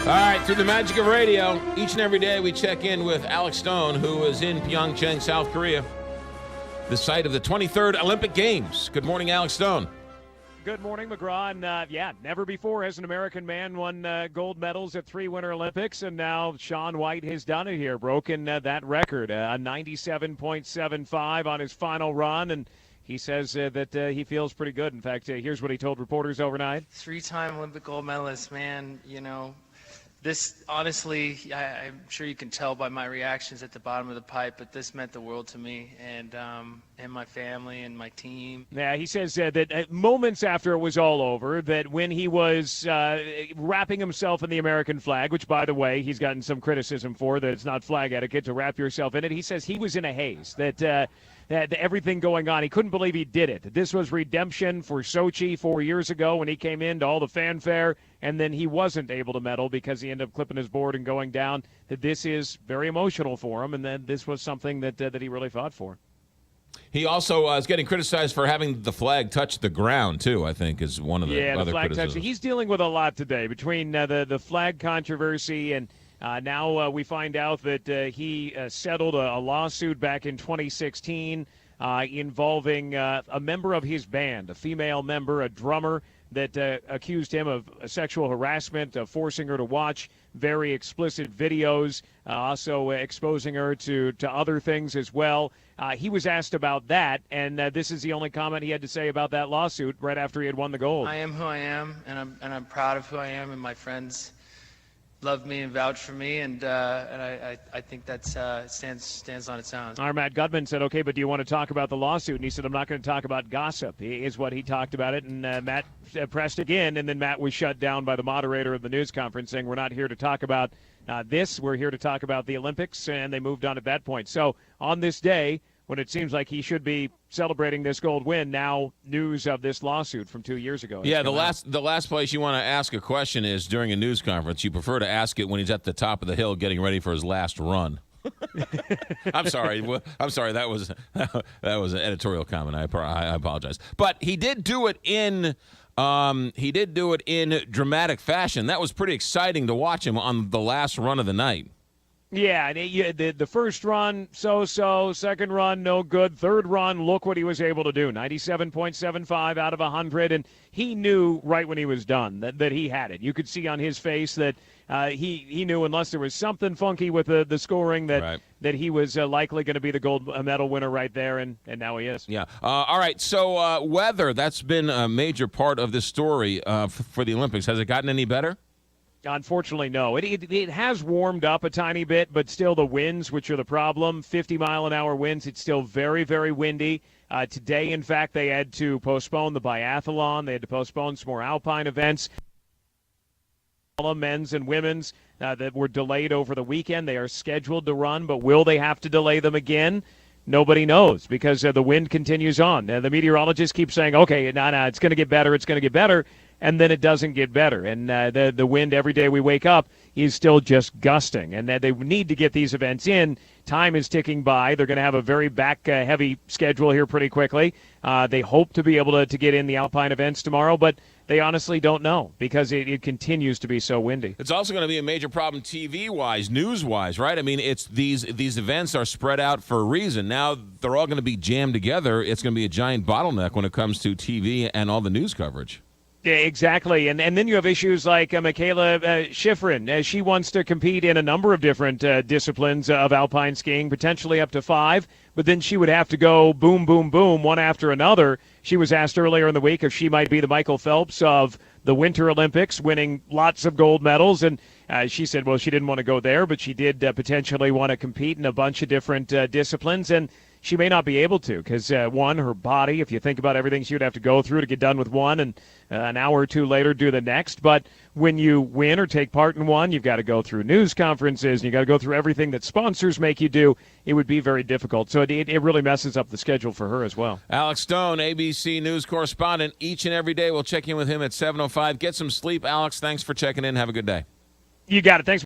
All right, through the magic of radio, each and every day we check in with Alex Stone, who is in Pyeongchang, South Korea, the site of the 23rd Olympic Games. Good morning, Alex Stone. Good morning, McGraw. And never before has an American man won gold medals at 3 Winter Olympics, and now Shaun White has done it here, broken that record, a 97.75 on his final run, and he says that he feels pretty good. In fact, here's what he told reporters overnight. 3-time Olympic gold medalist, man, you know. This, honestly, I'm sure you can tell by my reactions at the bottom of the pipe, but this meant the world to me and my family and my team. Yeah, he says that moments after it was all over, that when he was wrapping himself in the American flag, which, by the way, he's gotten some criticism for, that it's not flag etiquette to wrap yourself in it, he says he was in a haze, that everything going on, he couldn't believe he did it. This was redemption for Sochi 4 years ago when he came into all the fanfare, and then he wasn't able to medal because he ended up clipping his board and going down. That this is very emotional for him, and then this was something that he really fought for. He also is getting criticized for having the flag touch the ground, too, I think, is one of the other flag criticisms. Touch. He's dealing with a lot today between the flag controversy and now we find out that he settled a lawsuit back in 2016 involving a member of his band, a female member, a drummer, that accused him of sexual harassment, forcing her to watch very explicit videos, also exposing her to other things as well. He was asked about that, and this is the only comment he had to say about that lawsuit right after he had won the gold. I am who I am, and I'm proud of who I am, and my friends love me and vouch for me, and I think that stands on its own. Our Matt Gutman said, okay, but do you want to talk about the lawsuit? And he said, I'm not going to talk about gossip, is what he talked about it. And Matt pressed again, and then Matt was shut down by the moderator of the news conference saying, we're not here to talk about this. We're here to talk about the Olympics, and they moved on at that point. So on this day, when it seems like he should be celebrating this gold win, now news of this lawsuit from 2 years ago. Yeah, the last place you want to ask a question is during a news conference. You prefer to ask it when he's at the top of the hill getting ready for his last run. I'm sorry. That was an editorial comment. I apologize. But he did do it in dramatic fashion. That was pretty exciting to watch him on the last run of the night. Yeah, and the first run, so-so. Second run, no good. Third run, look what he was able to do. 97.75 out of 100, and he knew right when he was done that he had it. You could see on his face that he knew unless there was something funky with the scoring that he was likely going to be the gold medal winner right there, and now he is. Yeah. All right, so weather, that's been a major part of this story for the Olympics. Has it gotten any better? Unfortunately, no. It has warmed up a tiny bit, but still the winds, which are the problem, 50-mile-an-hour winds, it's still very, very windy. Today, in fact, they had to postpone the biathlon. They had to postpone some more alpine events. Men's and women's that were delayed over the weekend. They are scheduled to run, but will they have to delay them again? Nobody knows because the wind continues on. The meteorologists keep saying, okay, no, it's going to get better, it's going to get better. And then it doesn't get better. And the wind every day we wake up is still just gusting. And they need to get these events in. Time is ticking by. They're going to have a very back-heavy schedule here pretty quickly. They hope to be able to get in the Alpine events tomorrow, but they honestly don't know because it continues to be so windy. It's also going to be a major problem TV-wise, news-wise, right? I mean, it's these events are spread out for a reason. Now they're all going to be jammed together. It's going to be a giant bottleneck when it comes to TV and all the news coverage. Yeah, exactly. And then you have issues like Michaela Schifrin. She wants to compete in a number of different disciplines of alpine skiing, potentially up to 5, but then she would have to go boom, boom, boom, one after another. She was asked earlier in the week if she might be the Michael Phelps of the Winter Olympics, winning lots of gold medals, and she said, well, she didn't want to go there, but she did potentially want to compete in a bunch of different disciplines, and she may not be able to because, one, her body, if you think about everything she would have to go through to get done with one and an hour or two later do the next. But when you win or take part in one, you've got to go through news conferences and you've got to go through everything that sponsors make you do. It would be very difficult. So it really messes up the schedule for her as well. Alex Stone, ABC News correspondent, each and every day. We'll check in with him at 7:05. Get some sleep, Alex. Thanks for checking in. Have a good day. You got it. Thanks.